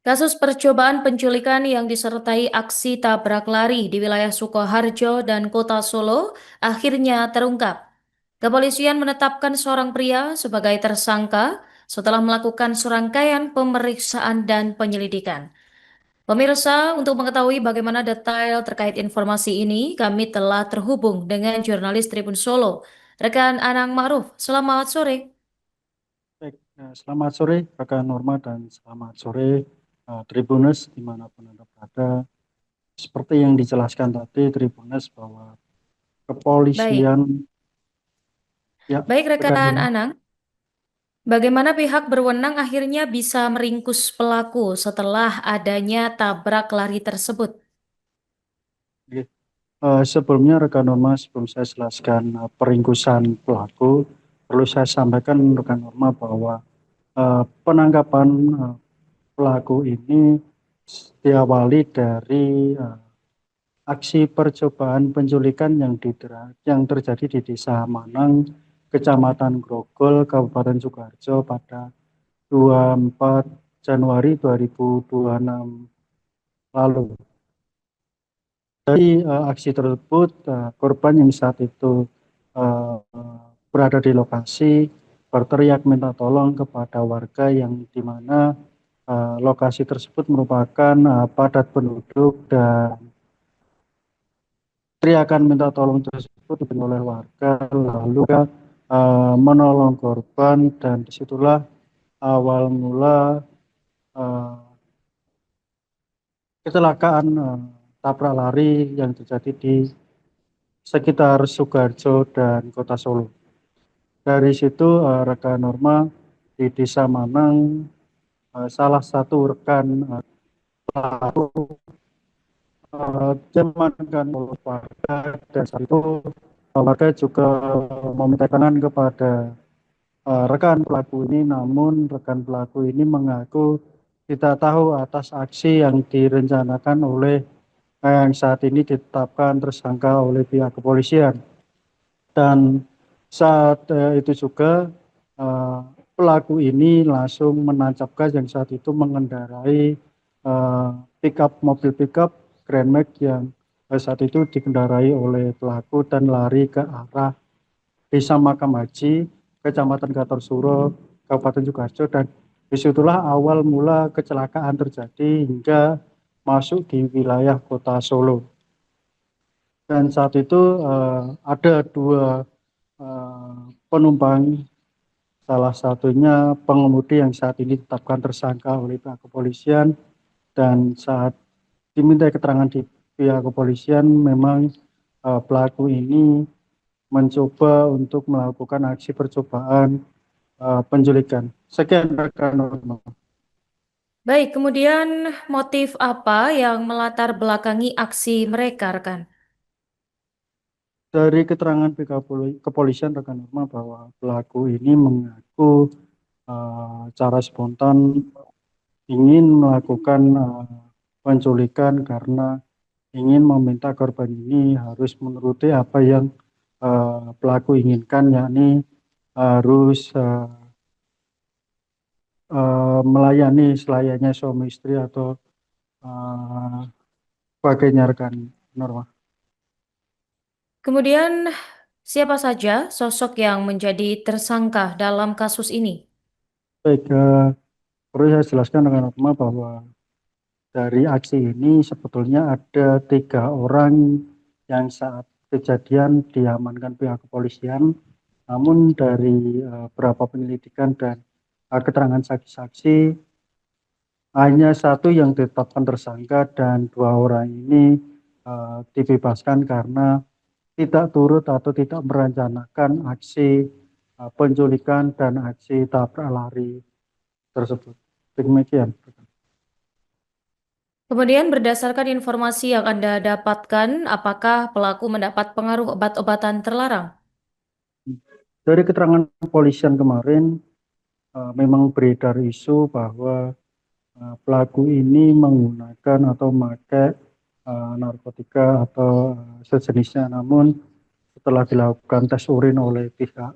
Kasus percobaan penculikan yang disertai aksi tabrak lari di wilayah Sukoharjo dan Kota Solo akhirnya terungkap. Kepolisian menetapkan seorang pria sebagai tersangka setelah melakukan serangkaian pemeriksaan dan penyelidikan. Pemirsa, untuk mengetahui bagaimana detail terkait informasi ini, kami telah terhubung dengan jurnalis Tribun Solo, rekan Anang Ma'ruf. Selamat sore. Baik, selamat sore rekan Norma dan selamat sore Tribuners dimanapun Anda berada. Seperti yang dijelaskan tadi Tribuners bahwa Baik, kepolisian ya baik rekan rekan Norma. Anang. Bagaimana pihak berwenang akhirnya bisa meringkus pelaku setelah adanya tabrak lari tersebut? Oke. Sebelumnya rekan Norma, sebelum saya jelaskan peringkusan pelaku, perlu saya sampaikan rekan Norma bahwa penangkapan pelaku ini diawali dari aksi percobaan penculikan yang terjadi di Desa Manang, Kecamatan Grogol, Kabupaten Sukoharjo pada 24 Januari 2026 lalu. Dari aksi tersebut, korban yang saat itu berada di lokasi berteriak minta tolong kepada warga yang di mana lokasi tersebut merupakan padat penduduk, dan teriakan minta tolong tersebut didengar oleh warga, lalu menolong korban, dan disitulah awal mula kecelakaan tabrak lari yang terjadi di sekitar Sukoharjo dan Kota Solo. Dari situ rekan Norma, di Desa Manang salah satu rekan pelaku diamankan oleh warga, dan saat itu warga juga meminta keterangan kepada rekan pelaku ini, namun rekan pelaku ini mengaku tidak tahu atas aksi yang direncanakan oleh yang saat ini ditetapkan tersangka oleh pihak kepolisian. Dan saat itu juga pelaku ini langsung menancap gas yang saat itu mengendarai mobil pickup Grand Max yang saat itu dikendarai oleh pelaku dan lari ke arah Desa Makam Haji, Kecamatan Gatorsuro, Kabupaten Sukoharjo, dan disitulah awal mula kecelakaan terjadi hingga masuk di wilayah Kota Solo. Dan saat itu ada dua penumpang, salah satunya pengemudi yang saat ini ditetapkan tersangka oleh pihak kepolisian, dan saat diminta keterangan di pihak kepolisian memang pelaku ini mencoba untuk melakukan aksi percobaan penculikan. Sekian rekan Norma. Baik, kemudian motif apa yang melatar belakangi aksi mereka, rekan? Dari keterangan pihak kepolisian rekan Norma bahwa pelaku ini mengaku cara spontan ingin melakukan penculikan karena ingin meminta korban ini harus menuruti apa yang pelaku inginkan, yakni harus melayani selayaknya suami istri atau sebagainya rekan Norma. Kemudian, siapa saja sosok yang menjadi tersangka dalam kasus ini? Baik, perlu saya jelaskan rekan Norma bahwa dari aksi ini sebetulnya ada 3 orang yang saat kejadian diamankan pihak kepolisian, namun dari beberapa penyelidikan dan keterangan saksi-saksi hanya 1 yang ditetapkan tersangka, dan 2 orang ini dibebaskan karena tidak turut atau tidak merencanakan aksi penculikan dan aksi tabrak lari tersebut. Demikian. Kemudian berdasarkan informasi yang Anda dapatkan, apakah pelaku mendapat pengaruh obat-obatan terlarang? Dari keterangan kepolisian kemarin, memang beredar isu bahwa pelaku ini menggunakan atau memakai narkotika atau sejenisnya. Namun setelah dilakukan tes urin oleh pihak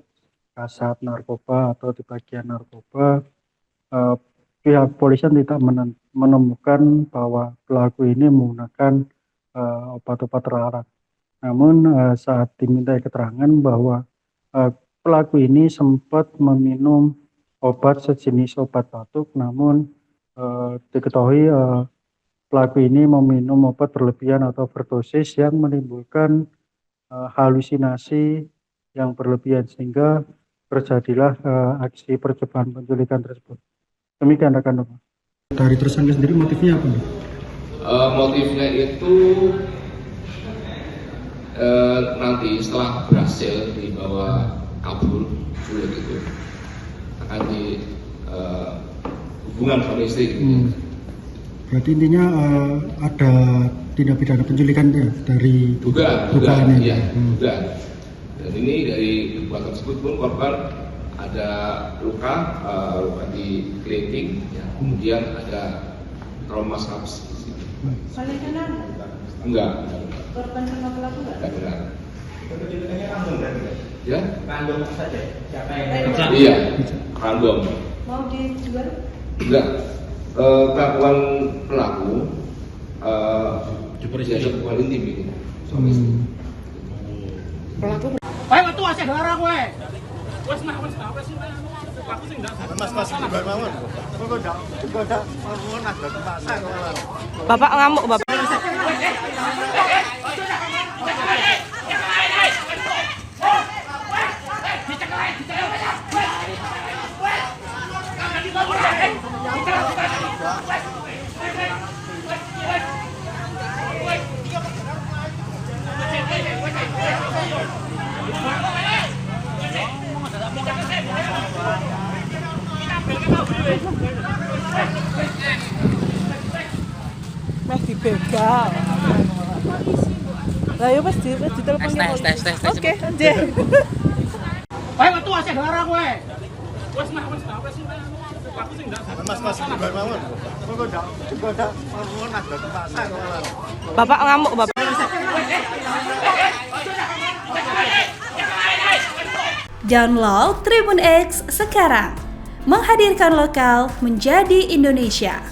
Kasat Narkoba atau di bagian narkoba, pihak polisian tidak menemukan bahwa pelaku ini menggunakan obat-obat terlarang. Namun saat dimintai keterangan bahwa pelaku ini sempat meminum obat sejenis obat batuk, namun diketahui pelaku ini meminum obat berlebihan atau overdosis yang menimbulkan halusinasi yang berlebihan sehingga terjadilah aksi percobaan penculikan tersebut. Demikian rekan-rekan. Dari tersangka sendiri motifnya apa? Motifnya itu nanti setelah berhasil dibawa kabur culik itu akan di hubungan suami istri. Berarti intinya ada tindak pidana penculikan ya dari dugaan. Iya, dugaan. Dan ini dari perbuatan tersebut pun korban ada luka di kelingking, ya. Kemudian ada trauma snaps di sini. Saling kenal? Enggak. Korban sama pelaku enggak? Enggak kenal. Penculikannya random kan? Ya? Random saja. Siapa yang Iya, random. Mau dijual? Enggak. Pengakuan pelaku hubungan intim ini. Suami istri. Pelaku Wae metu asih darah kowe. Wes nah. Aku sing ndak. Mas di mawon. Kok ndak mawon ada pasar. Bapak ngamuk, Bapak. Mas dibegal. Lah ya Mas ditelepon tes. Oke, nggih. Wae metu asih darah kowe. Wes nah. Aku sing ndak. Mas di mawon. Kok ndak mawon ada pasar. Bapak ngamuk, Bapak. Download Tribun X sekarang, menghadirkan lokal menjadi Indonesia.